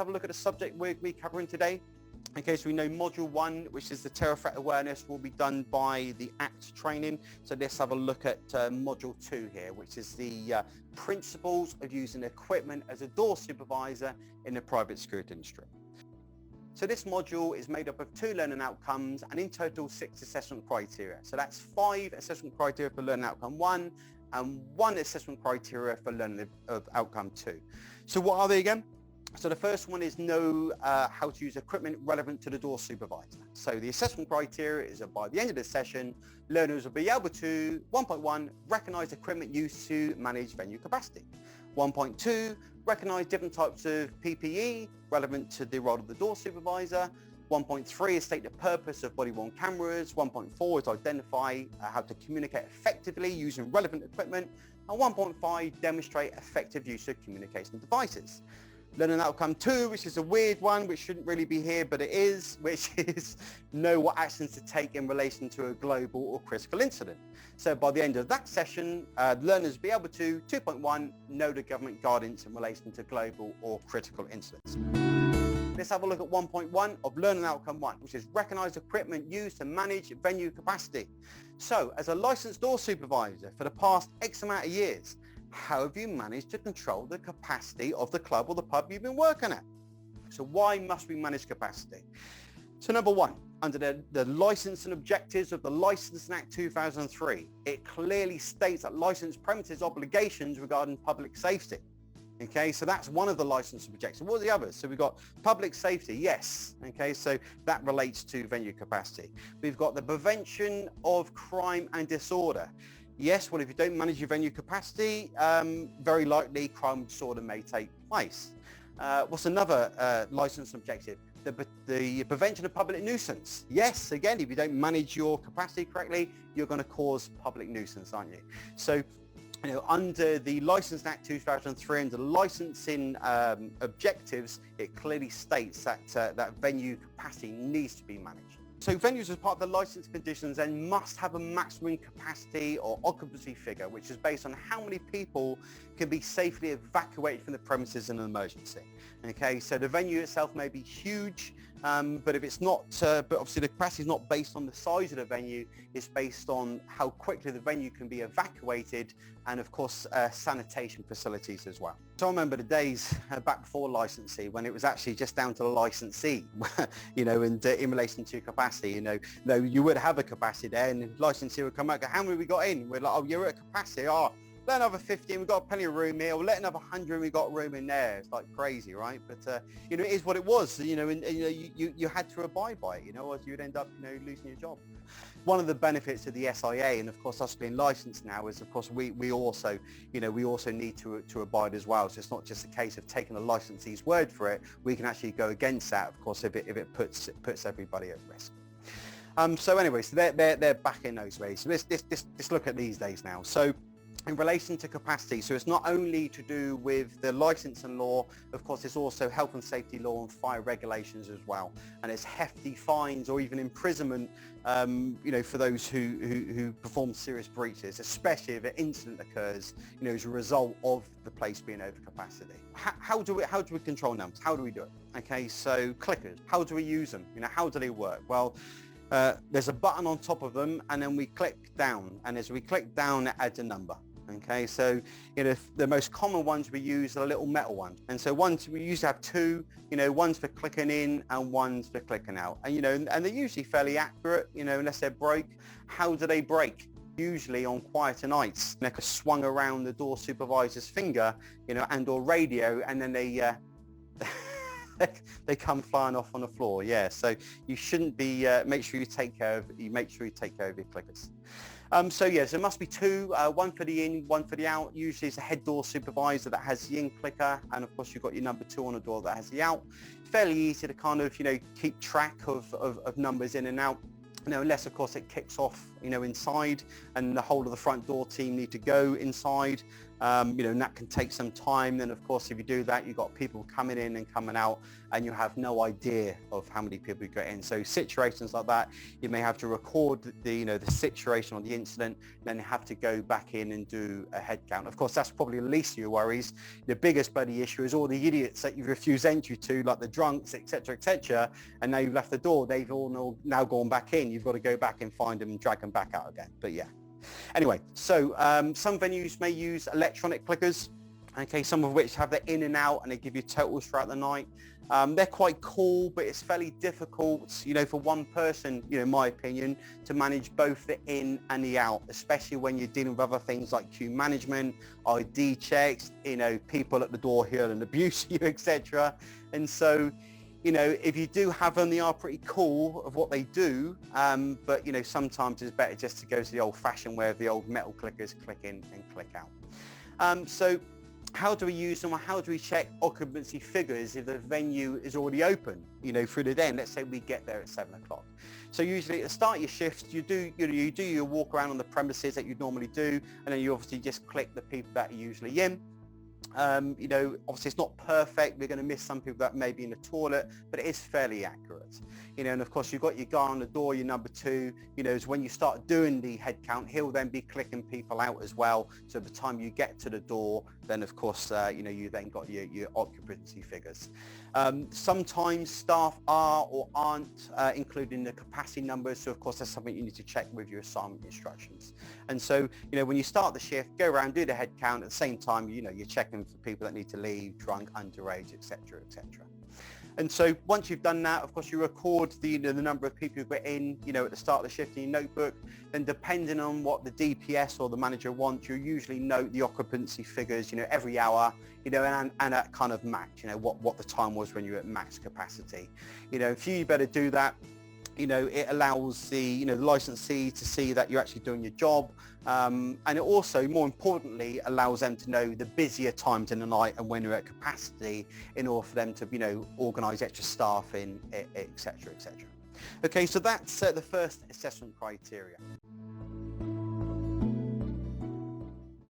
have a look at the subject we're covering today. Okay, so we know Module 1, which is the terror threat awareness, will be done by the ACT training. So let's have a look at Module 2 here, which is the principles of using equipment as a door supervisor in the private security industry. So this module is made up of 2 learning outcomes and in total 6 assessment criteria. So that's 5 assessment criteria for learning outcome 1 and 1 assessment criteria for learning of outcome 2. So what are they again? So the first one is know how to use equipment relevant to the door supervisor. So the assessment criteria is that by the end of the session, learners will be able to, 1.1, recognize equipment used to manage venue capacity. 1.2, recognize different types of PPE relevant to the role of the door supervisor. 1.3 is state the purpose of body-worn cameras. 1.4 is identify how to communicate effectively using relevant equipment. And 1.5, demonstrate effective use of communication devices. Learning outcome 2, which is a weird one, which shouldn't really be here, but it is, which is know what actions to take in relation to a global or critical incident. So by the end of that session, learners will be able to, 2.1, know the government guidance in relation to global or critical incidents. Let's have a look at 1.1 of learning outcome 1, which is recognize equipment used to manage venue capacity. So as a licensed door supervisor for the past X amount of years, how have you managed to control the capacity of the club or the pub you've been working at? So why must we manage capacity? So number 1, under the license and objectives of the Licensing Act 2003, it clearly states that licensed premises obligations regarding public safety. Okay, so that's one of the license objectives. What are the others? So we've got public safety, yes. Okay, so that relates to venue capacity. We've got the prevention of crime and disorder. Yes, well, if you don't manage your venue capacity, very likely crime and disorder may take place. What's another license objective? The prevention of public nuisance. Yes, again, if you don't manage your capacity correctly, you're going to cause public nuisance, aren't you? So, you know, under the Licensing Act 2003, under the licensing objectives, it clearly states that that venue capacity needs to be managed. So venues as part of the license conditions then must have a maximum capacity or occupancy figure, which is based on how many people can be safely evacuated from the premises in an emergency. Okay, so the venue itself may be huge, but if it's not, but obviously the capacity is not based on the size of the venue, it's based on how quickly the venue can be evacuated and of course sanitation facilities as well. So I remember the days back before licensing when it was actually just down to the licensee, you know, and in relation to capacity, you know, you would have a capacity there and the licensee would come out and go, how many we got in? We're like, oh, you're at capacity. Oh, let another 15, we've got plenty of room here, or let another 100, we've got room in there. It's like crazy, right? But, you know, it is what it was, you know, and you know, you had to abide by it, you know, or you'd end up, you know, losing your job. One of the benefits of the SIA, and of course us being licensed now, is of course we also, you know, we also need to abide as well. So it's not just a case of taking the licensee's word for it. We can actually go against that, of course, if it puts everybody at risk. So anyway, so they're back in those ways. So let's look at these days now. So in relation to capacity, so it's not only to do with the licensing law, of course it's also health and safety law and fire regulations as well, and it's hefty fines or even imprisonment, you know, for those who perform serious breaches, especially if an incident occurs, you know, as a result of the place being over capacity. How do we control numbers? How do we do it? Okay, so clickers, how do we use them? You know, how do they work? Well, there's a button on top of them and then we click down, and as we click down it adds a number. Okay, so you know the most common ones we use are a little metal one, and so ones we used to have 2, you know, one's for clicking in and one's for clicking out, and you know, and they're usually fairly accurate, you know, unless they break. How do they break? Usually on quieter nights, they're swung around the door supervisor's finger, you know, and or radio, and then they they come flying off on the floor. Yeah, so you shouldn't be. Make sure you take care of your clickers. So yes, there must be 2, one for the in, one for the out. Usually it's a head door supervisor that has the in clicker, and of course you've got your number 2 on the door that has the out. Fairly easy to kind of, you know, keep track of numbers in and out. You know, unless of course it kicks off, you know, inside and the whole of the front door team need to go inside. and that can take some time. Then of course, if you do that, you've got people coming in and coming out, and you have no idea of how many people you get in. So situations like that, you may have to record the situation or the incident, then you have to go back in and do a head count. Of course, that's probably the least of your worries. The biggest bloody issue is all the idiots that you've refused entry to, like the drunks, etc., and now you've left the door. They've all now gone back in. You've got to go back and find them and drag them back out again. But yeah. Anyway, so some venues may use electronic clickers, okay, some of which have the in and out, and they give you totals throughout the night. They're quite cool, but it's fairly difficult, for one person, in my opinion, to manage both the in and the out, especially when you're dealing with other things like queue management, ID checks, people at the door here and abuse you, etc. And so, if you do have them, they are pretty cool of what they do, but sometimes it's better just to go to the old-fashioned way of the old metal clickers, click in and click out. So how do we use them, or how do we check occupancy figures if the venue is already open, through the day? And let's say we get there at 7 o'clock. So usually at the start of your shift, you do your walk around on the premises that you normally do, and then you obviously just click the people that are usually in. Obviously it's not perfect. We're going to miss some people that may be in the toilet, but it is fairly accurate. And of course you've got your guy on the door, your number 2, is when you start doing the head count, he'll then be clicking people out as well. So by the time you get to the door, then of course, you then got your occupancy figures. Sometimes staff are or aren't including the capacity numbers. So of course that's something you need to check with your assignment instructions. And so, when you start the shift, go around, do the head count. At the same time, you're checking for people that need to leave, drunk, underage, etc., etc. And so once you've done that, of course, you record the number of people you've got in, at the start of the shift in your notebook. Then depending on what the DPS or the manager wants, you usually note the occupancy figures, every hour, and at kind of max, what the time was when you were at max capacity. If you better do that, it allows the licensee to see that you're actually doing your job, and it also, more importantly, allows them to know the busier times in the night and when you're at capacity, in order for them to organise extra staff in, etc., etc. Okay, so that's the first assessment criteria.